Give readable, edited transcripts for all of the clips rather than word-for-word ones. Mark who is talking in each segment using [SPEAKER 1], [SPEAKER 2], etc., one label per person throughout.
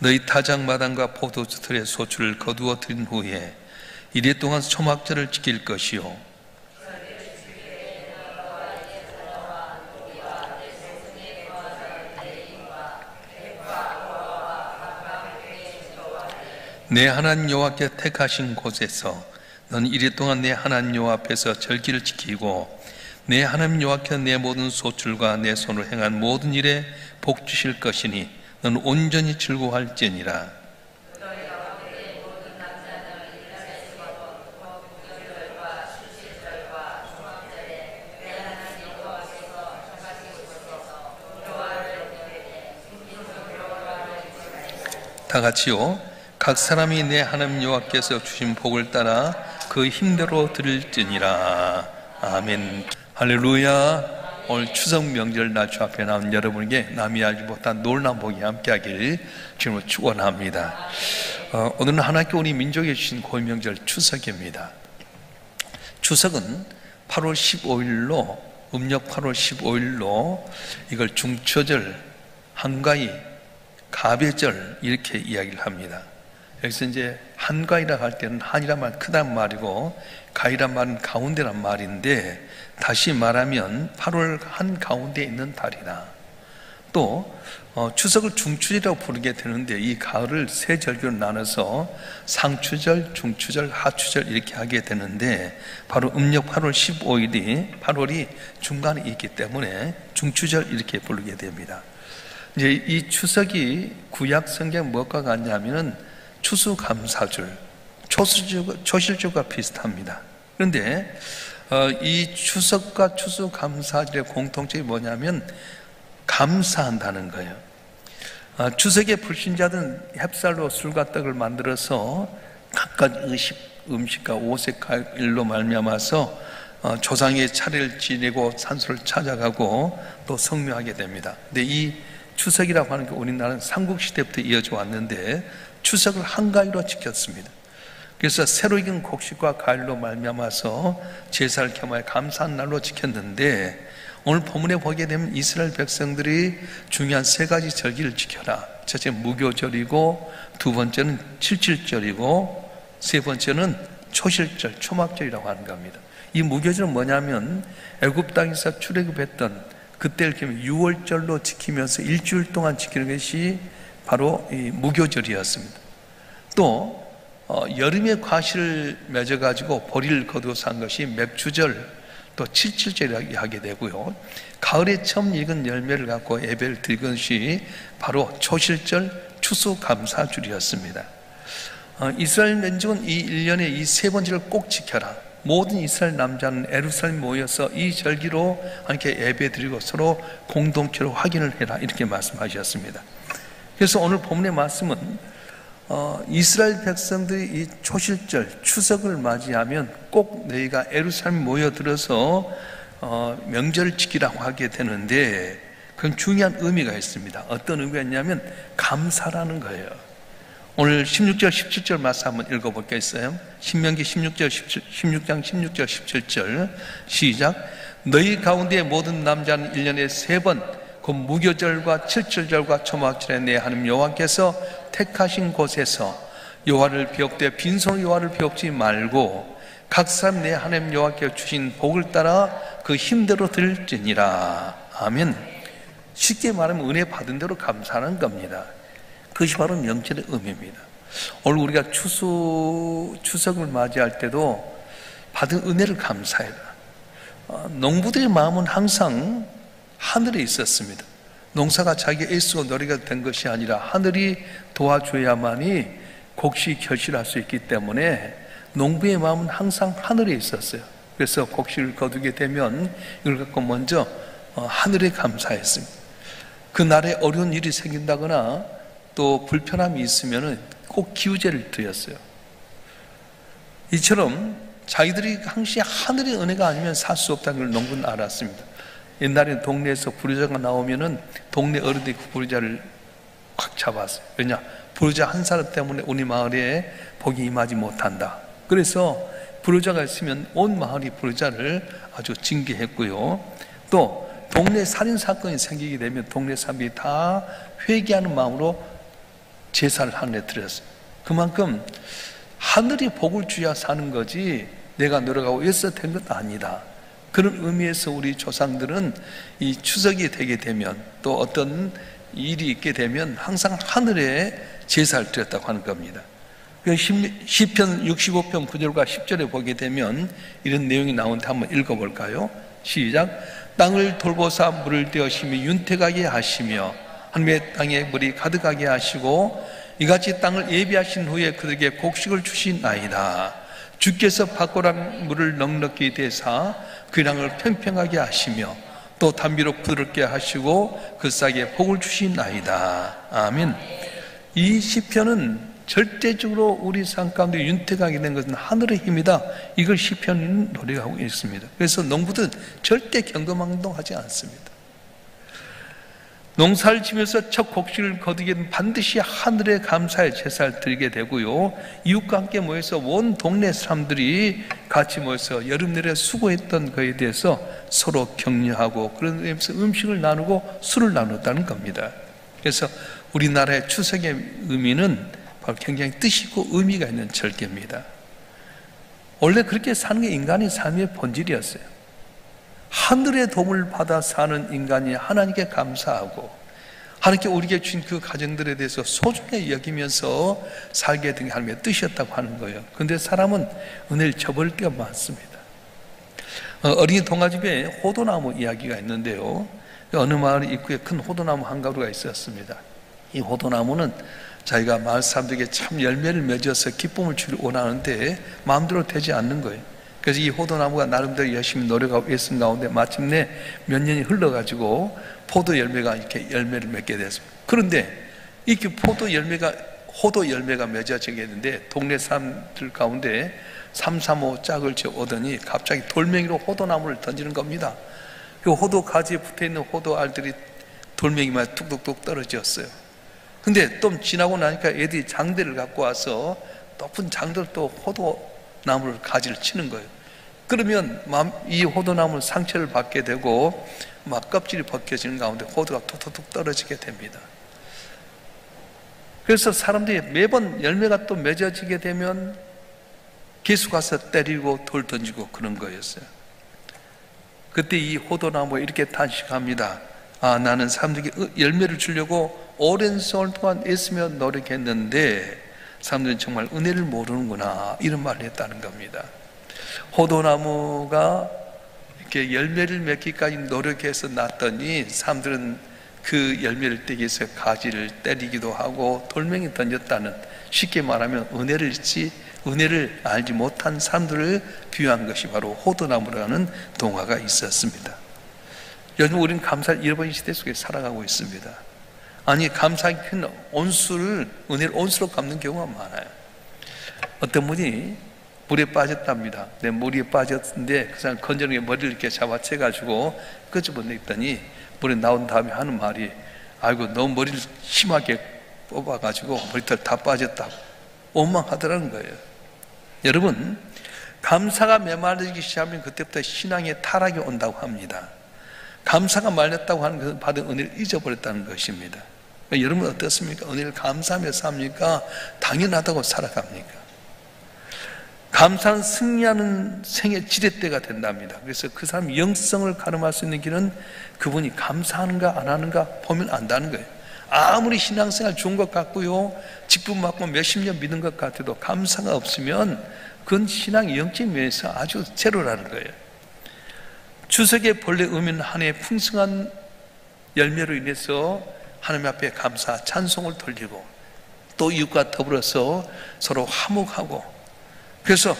[SPEAKER 1] 너희 타작마당과 포도주틀의 소출을 거두어 들인 후에 이래 동안 초막절을 지킬 것이요 내 하나님 여호와께 택하신 곳에서 너는 이래 동안 내 하나님 여호와 앞에서 절기를 지키고 내 하나님 여호와께 내 모든 소출과 내 손으로 행한 모든 일에 복 주실 것이니 너는 온전히 즐거워할지니라. 다 같이요. 각 사람이 내 하나님 여호와께서 주신 복을 따라 그 힘대로 드릴지니라. 아멘. 할렐루야. 오늘 추석 명절 날주 앞에 나온 여러분에게 남이 알지 못한 놀라운 복이 함께하길 주님으로 축원합니다. 오늘은 하나님께 우리 민족에 주신 고유명절 추석입니다. 추석은 8월 15일로 음력 8월 15일로 이걸 중초절, 한가위, 가배절 이렇게 이야기를 합니다. 여기서 이제 한가위라 할 때는 한이란 말 크단 말이고 가위란 말은 가운데란 말인데 다시 말하면 8월 한가운데에 있는 달이다. 또 추석을 중추절이라고 부르게 되는데 이 가을을 세 절기로 나눠서 상추절, 중추절, 하추절 이렇게 하게 되는데 바로 음력 8월 15일이 8월이 중간에 있기 때문에 중추절 이렇게 부르게 됩니다. 이제 이 추석이 구약 성경 무엇과 같냐면은 추수감사절, 초실주가 비슷합니다. 그런데 이 추석과 추수감사절의 공통점이 뭐냐면 감사한다는 거예요. 추석에 불신자들은 햅쌀로 술과 떡을 만들어서 각각 음식과 오색 과일로 말미암아서 조상의 차례를 지내고 산소를 찾아가고 또 성묘하게 됩니다. 근데 이 추석이라고 하는 게 우리나라는 삼국시대부터 이어져 왔는데 추석을 한가위로 지켰습니다. 그래서 새로 익은 곡식과 과일로 말미암아서 제사를 겸하여 감사한 날로 지켰는데 오늘 본문에 보게 되면 이스라엘 백성들이 중요한 세 가지 절기를 지켜라. 첫째 무교절이고 두 번째는 칠칠절이고 세 번째는 초실절, 초막절이라고 하는 겁니다. 이 무교절은 뭐냐면 애굽 땅에서 출애굽했던 그때를 기면 6월절로 지키면서 일주일 동안 지키는 것이 바로 이 무교절이었습니다. 또 여름에 과실을 맺어가지고 보리를 거두어서 한 것이 맥주절, 또 칠칠절이라고 하게 되고요. 가을에 처음 익은 열매를 갖고 예배를 드린 것이 바로 초실절, 추수감사절이었습니다. 이스라엘 민족은 이 1년에 이 세 번째를 꼭 지켜라. 모든 이스라엘 남자는 예루살렘에 모여서 이 절기로 함께 예배 드리고 서로 공동체로 확인을 해라 이렇게 말씀하셨습니다. 그래서 오늘 본문의 말씀은 이스라엘 백성들이 이 초실절 추석을 맞이하면 꼭 너희가 예루살렘에 모여들어서 명절을 지키라고 하게 되는데 그건 중요한 의미가 있습니다. 어떤 의미가 있냐면 감사라는 거예요. 오늘 16절 17절 말씀 한번 읽어볼겠어요? 신명기 16장 16절 17절 시작. 너희 가운데 모든 남자는 1년에 3번 그 무교절과 칠칠절과 초막절에 내 하나님 여호와께서 택하신 곳에서 여호와를 비옥되 빈손 여호와를 비옥지 말고 각 사람 내 하나님 여호와께 주신 복을 따라 그 힘대로 드릴지니라. 아멘. 쉽게 말하면 은혜 받은 대로 감사하는 겁니다. 그것이 바로 명절의 의미입니다. 오늘 우리가 추석을 맞이할 때도 받은 은혜를 감사해라. 농부들의 마음은 항상 하늘에 있었습니다. 농사가 자기가 애쓰고 노력이 된 것이 아니라 하늘이 도와줘야만이 곡식이 결실할 수 있기 때문에 농부의 마음은 항상 하늘에 있었어요. 그래서 곡식을 거두게 되면 이걸 갖고 먼저 하늘에 감사했습니다. 그날에 어려운 일이 생긴다거나 또 불편함이 있으면 꼭 기우제를 드렸어요. 이처럼 자기들이 항상 하늘의 은혜가 아니면 살 수 없다는 걸 농부는 알았습니다. 옛날에는 동네에서 불효자가 나오면은 동네 어른들이 그 불효자를 꽉 잡았어요. 왜냐? 불효자 한 사람 때문에 우리 마을에 복이 임하지 못한다. 그래서 불효자가 있으면 온 마을이 불효자를 아주 징계했고요. 또 동네 살인 사건이 생기게 되면 동네 사람들이 다 회개하는 마음으로 제사를 하늘에 드렸어요. 그만큼 하늘이 복을 주야 사는 거지 내가 노력하고 애써 된 것 아니다. 그런 의미에서 우리 조상들은 이 추석이 되게 되면 또 어떤 일이 있게 되면 항상 하늘에 제사를 드렸다고 하는 겁니다. 시편 65편 9절과 10절에 보게 되면 이런 내용이 나오는데 한번 읽어볼까요? 시작. 땅을 돌보사 물을 떼어시며 윤택하게 하시며 하늘의 땅에 물이 가득하게 하시고 이같이 땅을 예비하신 후에 그들에게 곡식을 주시나이다. 주께서 밖으로 물을 넉넉히 대사 그 땅을 평평하게 하시며 또 담비로 부드럽게 하시고 그 싹에 복을 주시나이다. 아멘. 이 시편은 절대적으로 우리 삶 가운데 윤택하게 된 것은 하늘의 힘이다. 이걸 시편은 노래하고 있습니다. 그래서 농부들은 절대 경거망동하지 않습니다. 농사를 지면서 첫 곡식을 거두게 되면 반드시 하늘에 감사의 제사를 드리게 되고요, 이웃과 함께 모여서 온 동네 사람들이 같이 모여서 여름 내내 수고했던 것에 대해서 서로 격려하고 그런 의미에서 음식을 나누고 술을 나눴다는 겁니다. 그래서 우리나라의 추석의 의미는 바로 굉장히 뜻이 있고 의미가 있는 절기입니다. 원래 그렇게 사는 게 인간의 삶의 본질이었어요. 하늘의 도움을 받아 사는 인간이 하나님께 감사하고 하나님께 우리에게 주신 그 가정들에 대해서 소중히 여기면서 살게 된 게 하나님의 뜻이었다고 하는 거예요. 그런데 사람은 은혜를 저버릴 때가 많습니다. 어린이 동화집에 호도나무 이야기가 있는데요, 어느 마을 입구에 큰 호도나무 한 가루가 있었습니다. 이 호도나무는 자기가 마을 사람들에게 참 열매를 맺어서 기쁨을 주길 원하는데 마음대로 되지 않는 거예요. 그래서 이 호도나무가 나름대로 열심히 노력하고 애쓴 가운데 마침내 몇 년이 흘러가지고 포도 열매가 이렇게 열매를 맺게 됐습니다. 그런데 이렇게 호도 열매가 맺어지게 했는데 동네 사람들 가운데 335 짝을 오더니 갑자기 돌멩이로 호도나무를 던지는 겁니다. 그 호도 가지에 붙어있는 호도 알들이 돌멩이만 툭툭툭 떨어졌어요. 근데 좀 지나고 나니까 애들이 장대를 갖고 와서 높은 장대로 또 호도나무를 가지를 치는 거예요. 그러면 이 호도나무는 상처를 받게 되고 막 껍질이 벗겨지는 가운데 호도가 툭툭툭 떨어지게 됩니다. 그래서 사람들이 매번 열매가 또 맺어지게 되면 계속 가서 때리고 돌 던지고 그런 거였어요. 그때 이 호도나무가 이렇게 탄식합니다. 아, 나는 사람들에게 열매를 주려고 오랜 세월 동안 애쓰며 노력했는데 사람들은 정말 은혜를 모르는구나, 이런 말을 했다는 겁니다. 호도나무가 이렇게 열매를 맺기까지 노력해서 났더니 사람들은 그 열매를 떼기 위해서 가지를 때리기도 하고 돌멩이 던졌다는, 쉽게 말하면 은혜를 알지 못한 사람들을 비유한 것이 바로 호도나무라는 동화가 있었습니다. 요즘 우리는 감사를 잃어버린 시대 속에 살아가고 있습니다. 아니, 감사하기 큰 온수를, 은혜를 온수로 갚는 경우가 많아요. 어떤 분이 물에 빠졌답니다. 내 물에 빠졌는데 그 사람 건져내게 머리를 이렇게 잡아채가지고 끄집어냈더니 물에 나온 다음에 하는 말이, 아이고 너무 머리를 심하게 뽑아가지고 머리털 다 빠졌다고 원망하더라는 거예요. 여러분, 감사가 메말르기 시작하면 그때부터 신앙의 타락이 온다고 합니다. 감사가 말렸다고 하는 것은 받은 은혜를 잊어버렸다는 것입니다. 그러니까 여러분 어떻습니까? 은혜를 감사하며 삽니까? 당연하다고 살아갑니까? 감사는 승리하는 생의 지렛대가 된답니다. 그래서 그 사람 영성을 가늠할 수 있는 길은 그분이 감사하는가 안 하는가 보면 안다는 거예요. 아무리 신앙생활 좋은 것 같고요, 직분 받고 몇십 년 믿은 것 같아도 감사가 없으면 그건 신앙의 영적인 면에서 아주 제로라는 거예요. 추석의 본래 의미는 한 해의 풍성한 열매로 인해서 하나님 앞에 감사, 찬송을 돌리고 또 이웃과 더불어서 서로 화목하고, 그래서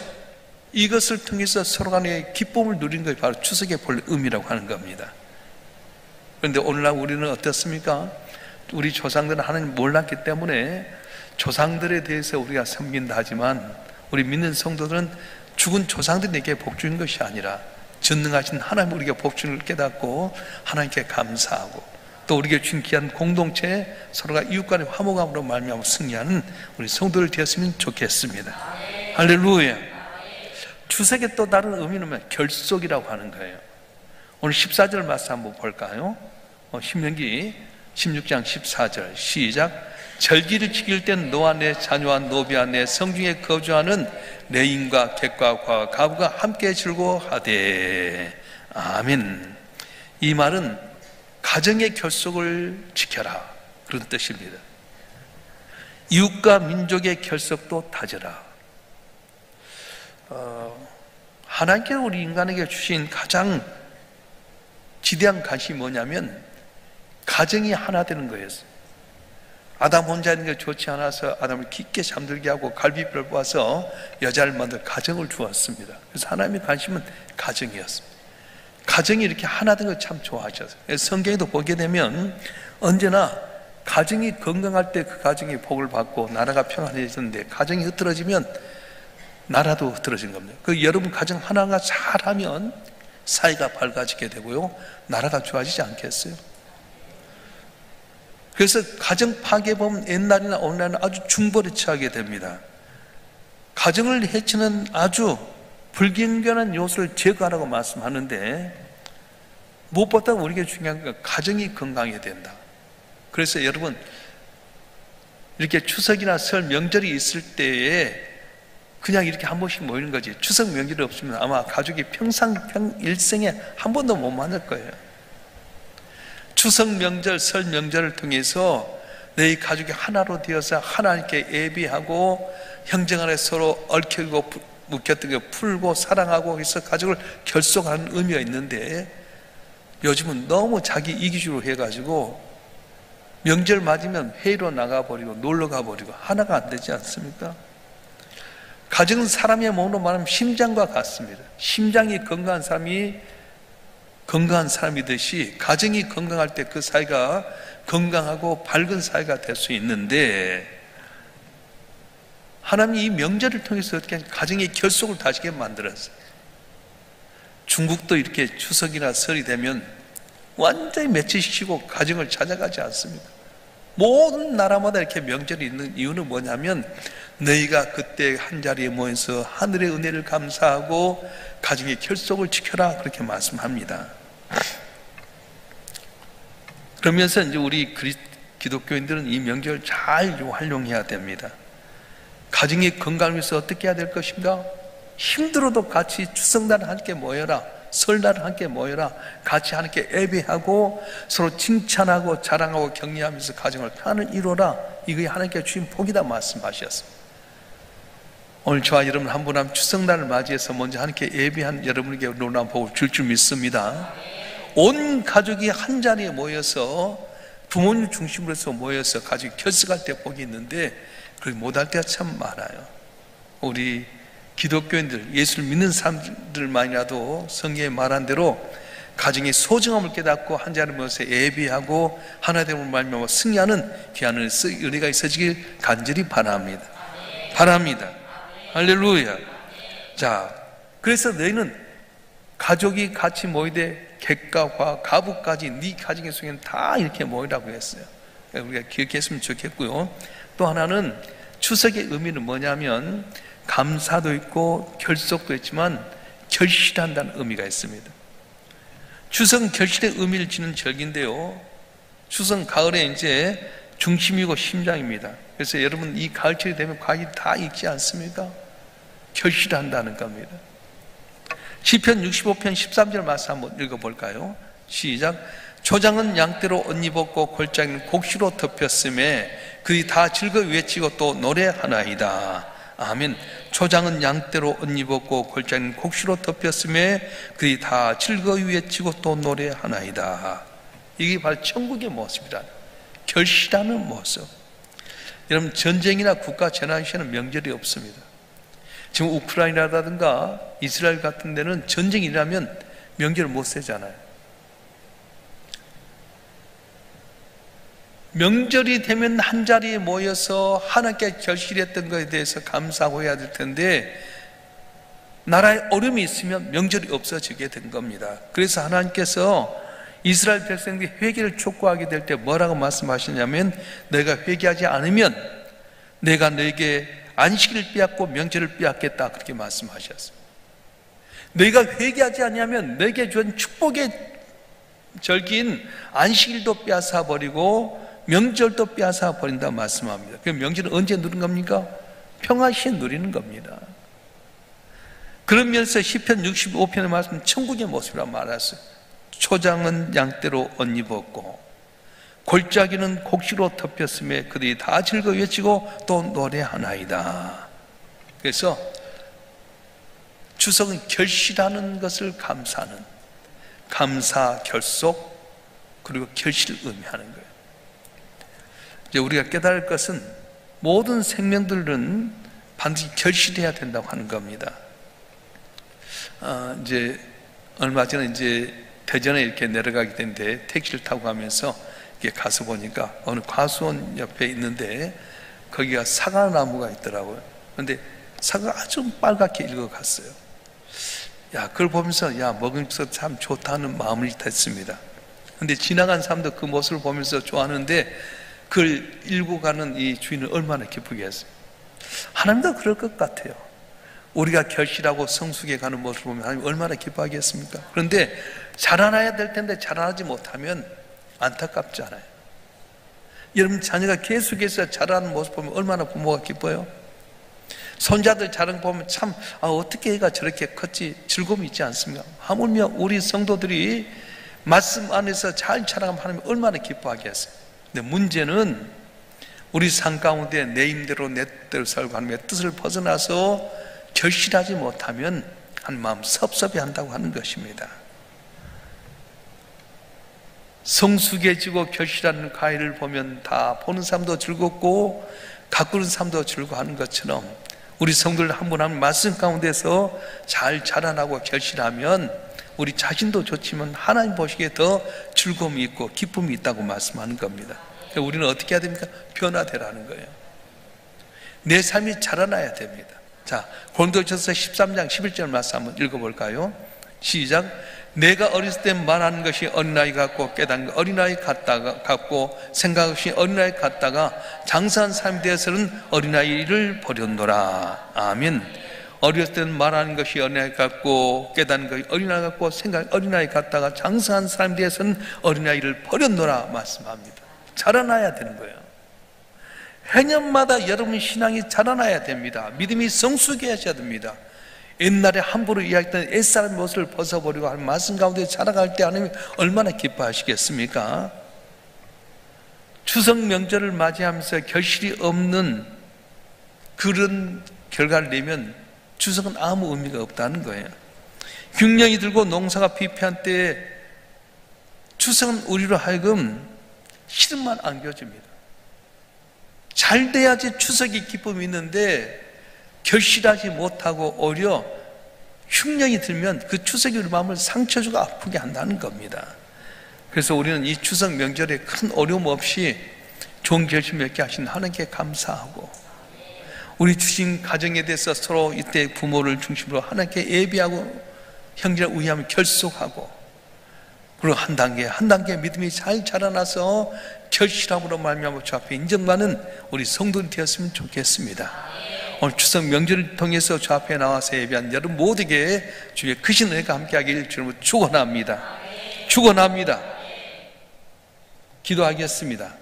[SPEAKER 1] 이것을 통해서 서로 간에 기쁨을 누리는 것이 바로 추석의 본래 의미라고 하는 겁니다. 그런데 오늘날 우리는 어떻습니까? 우리 조상들은 하나님 몰랐기 때문에 조상들에 대해서 우리가 섬긴다 하지만 우리 믿는 성도들은 죽은 조상들에게 복 주는 것이 아니라 전능하신 하나님 우리에게 복 주는 걸 깨닫고 하나님께 감사하고 또 우리에게 주신 귀한 공동체, 서로가 이웃 간의 화목함으로 말미암아 승리하는 우리 성도들 되었으면 좋겠습니다. 할렐루야. 추석의 또 다른 의미는 결속이라고 하는 거예요. 오늘 14절 말씀 한번 볼까요? 신명기 16장 14절 시작. 절기를 지킬 땐 너와 내 자녀와 노비와 내 성중에 거주하는 레인과 객과 가부가 함께 즐거워하되. 아멘. 이 말은 가정의 결속을 지켜라, 그런 뜻입니다. 이웃과 민족의 결속도 다져라. 하나님께서 우리 인간에게 주신 가장 지대한 관심이 뭐냐면 가정이 하나 되는 거였어요. 아담 혼자 있는 게 좋지 않아서 아담을 깊게 잠들게 하고 갈비뼈를 뽑아서 여자를 만들어 가정을 주었습니다. 그래서 하나님의 관심은 가정이었습니다. 가정이 이렇게 하나 된 걸 참 좋아하셨어요. 성경에도 보게 되면 언제나 가정이 건강할 때 그 가정이 복을 받고 나라가 평안해졌는데, 가정이 흐트러지면 나라도 흐트러진 겁니다. 여러분 가정 하나가 잘하면 사회가 밝아지게 되고요, 나라가 좋아지지 않겠어요? 그래서 가정 파괴 보면 옛날이나 오늘날은 아주 중벌에 처하게 됩니다. 가정을 해치는 아주 불경건한 요소를 제거하라고 말씀하는데, 무엇보다 우리에게 중요한 건 가정이 건강해야 된다. 그래서 여러분, 이렇게 추석이나 설 명절이 있을 때에 그냥 이렇게 한 번씩 모이는 거지, 추석 명절이 없으면 아마 가족이 일생에 한 번도 못 만날 거예요. 추석 명절, 설 명절을 통해서 너희 가족이 하나로 되어서 하나님께 예비하고 형제 간에 서로 얽히고 묶였던 게 풀고 사랑하고 해서 가족을 결속하는 의미가 있는데, 요즘은 너무 자기 이기주의로 해가지고 명절 맞으면 회의로 나가버리고 놀러 가버리고 하나가 안 되지 않습니까? 가정은 사람의 몸으로 말하면 심장과 같습니다. 심장이 건강한 사람이 건강한 사람이듯이 가정이 건강할 때 그 사회가 건강하고 밝은 사회가 될 수 있는데, 하나님이 이 명절을 통해서 어떻게 가정의 결속을 다시게 만들었어요. 중국도 이렇게 추석이나 설이 되면 완전히 며칠 쉬고 가정을 찾아가지 않습니까? 모든 나라마다 이렇게 명절이 있는 이유는 뭐냐면, 너희가 그때 한자리에 모여서 하늘의 은혜를 감사하고 가정의 결속을 지켜라, 그렇게 말씀합니다. 그러면서 이제 우리 기독교인들은 이 명절을 잘 활용해야 됩니다. 가정의 건강을 위해서 어떻게 해야 될 것인가? 힘들어도 같이 추석날을 함께 모여라, 설날을 함께 모여라, 같이 함께 예배하고 서로 칭찬하고 자랑하고 격려하면서 가정을 편을 이루라. 이게 하나님께 주신 복이다 말씀하셨습니다. 오늘 저와 여러분 한 분 한 추석날을 맞이해서 먼저 함께 예배한 여러분에게 놀라운 복을 줄 줄 믿습니다. 온 가족이 한 자리에 모여서 부모님 중심으로 해서 모여서 가족이 결석할 때 복이 있는데, 그렇게 못할 때가 참 많아요. 우리 기독교인들, 예수를 믿는 사람들만이라도 성경에 말한 대로 가정의 소중함을 깨닫고 한 자리에 모여서 예배하고 하나됨을 말미암아 승리하는 귀한 은혜가 있어지길 간절히 바랍니다. 바랍니다. 할렐루야. 자, 그래서 너희는 가족이 같이 모이되 객과 가부까지 네 가정의 속에는 다 이렇게 모이라고 했어요. 우리가 기억했으면 좋겠고요. 또 하나는 추석의 의미는 뭐냐면 감사도 있고 결속도 있지만 결실한다는 의미가 있습니다. 추석은 결실의 의미를 지닌 절기인데요, 추석은 가을에 이제 중심이고 심장입니다. 그래서 여러분 이 가을철이 되면 과일이 다 익지 않습니까? 결실한다는 겁니다. 시편 65편 13절 말씀 한번 읽어볼까요? 시작. 초장은 양떼로 옷 입었고 골짜기는 곡식으로 덮였음에 그들이 다 즐거이 외치고 또 노래하나이다. 아멘. 초장은 양떼로 옷 입었고 골짜기는 곡식으로 덮였음에 그들이 다 즐거이 외치고 또 노래하나이다. 이게 바로 천국의 모습이다. 결실하는 모습. 여러분, 전쟁이나 국가 재난 시에는 명절이 없습니다. 지금 우크라이나라든가 이스라엘 같은 데는 전쟁이 일어나면 명절을 못 세잖아요. 명절이 되면 한자리에 모여서 하나님께 결실했던 것에 대해서 감사하고 해야 될 텐데, 나라에 어려움이 있으면 명절이 없어지게 된 겁니다. 그래서 하나님께서 이스라엘 백성들이 회개를 촉구하게 될 때 뭐라고 말씀하시냐면, 너희가 회개하지 않으면 내가 너에게 안식일을 빼앗고 명절을 빼앗겠다, 그렇게 말씀하셨습니다. 너희가 회개하지 않으면 너에게 준 축복의 절기인 안식일도 빼앗아 버리고 명절도 빼앗아 버린다 말씀합니다. 그 명절은 언제 누리는 겁니까? 평화시에 누리는 겁니다. 그러면서 시편 65편의 말씀 천국의 모습이라 말했어요. 초장은 양떼로 옷 입었고 골짜기는 곡식으로 덮였음에 그들이 다 즐거워 외치고 또 노래하나이다. 그래서 추석은 결실하는 것을 감사하는, 감사, 결속, 그리고 결실을 의미하는 거예요. 이제 우리가 깨달을 것은 모든 생명들은 반드시 결실해야 된다고 하는 겁니다. 이제 얼마 전에 이제 대전에 이렇게 내려가게 됐는데 택시를 타고 가면서 이렇게 가서 보니까 어느 과수원 옆에 있는데 거기가 사과나무가 있더라고요. 그런데 사과가 아주 빨갛게 익어갔어요. 야, 그걸 보면서 야, 먹으면서 참 좋다는 마음이 됐습니다. 그런데 지나간 사람도 그 모습을 보면서 좋아하는데 그걸 읽고 가는 이 주인은 얼마나 기쁘게 했어요. 하나님도 그럴 것 같아요. 우리가 결실하고 성숙해 가는 모습을 보면 하나님 얼마나 기뻐하겠습니까? 그런데 자라나야 될 텐데 자라나지 못하면 안타깝잖아요. 여러분 자녀가 계속해서 자라는 모습 보면 얼마나 부모가 기뻐요? 손자들 자라는 거 보면 참 어떻게 애가 저렇게 컸지 즐거움이 있지 않습니까? 하물며 우리 성도들이 말씀 안에서 잘 자라가면 하나님 얼마나 기뻐하겠어요. 근데 문제는 우리 삶 가운데 내 힘대로 내 뜻대로 살고 하나님의 뜻을 벗어나서 결실하지 못하면 한 마음 섭섭해한다고 하는 것입니다. 성숙해지고 결실하는 과일을 보면 다 보는 사람도 즐겁고 가꾸는 사람도 즐거워하는 것처럼 우리 성도들 한 분 한 분 말씀 가운데서 잘 자라나고 결실하면 우리 자신도 좋지만 하나님 보시기에 더 즐거움이 있고 기쁨이 있다고 말씀하는 겁니다. 우리는 어떻게 해야 됩니까? 변화되라는 거예요. 내 삶이 자라나야 됩니다. 자, 고린도전서 13장 11절 말씀 한번 읽어볼까요? 시작. 내가 어렸을 때 말하는 것이 어린아이 같고 깨닫는 것 어린아이 같고 생각 없이 어린아이 같다가 장사한 사람이 되어서는 어린아이를 버렸노라. 아멘. 어렸을 때는 말하는 것이 어린아이 같고 깨닫는 것이 어린아이 같고 생각 어린아이 같다가 장사한 사람이 되어서는 어린아이를 버렸노라 말씀합니다. 자라나야 되는 거예요. 해년마다 여러분 신앙이 자라나야 됩니다. 믿음이 성숙해져야 됩니다. 옛날에 함부로 이야기했던 옛사람의 모습을 벗어버리고 하는 말씀 가운데 자라갈 때 하나님 얼마나 기뻐하시겠습니까? 추석 명절을 맞이하면서 결실이 없는 그런 결과를 내면 추석은 아무 의미가 없다는 거예요. 흉년이 들고 농사가 피폐한 때에 추석은 우리로 하여금 시름만 안겨줍니다. 잘 돼야지 추석이 기쁨이 있는데 결실하지 못하고 오히려 흉년이 들면 그 추석이 우리 마음을 상처 주고 아프게 한다는 겁니다. 그래서 우리는 이 추석 명절에 큰 어려움 없이 좋은 결실 맺게 하신 하나님께 감사하고 우리 주신 가정에 대해서 서로 이때 부모를 중심으로 하나님께 예비하고 형제를 위하며 결속하고 그리고 한 단계 믿음이 잘 자라나서 결실함으로 말미암아 주 앞에 인정받는 우리 성도들이 되었으면 좋겠습니다. 오늘 추석 명절을 통해서 주 앞에 나와서 예배한 여러분 모두에게 주의 크신 은혜가 함께하길 주님으로 축원합니다. 축원합니다. 기도하겠습니다.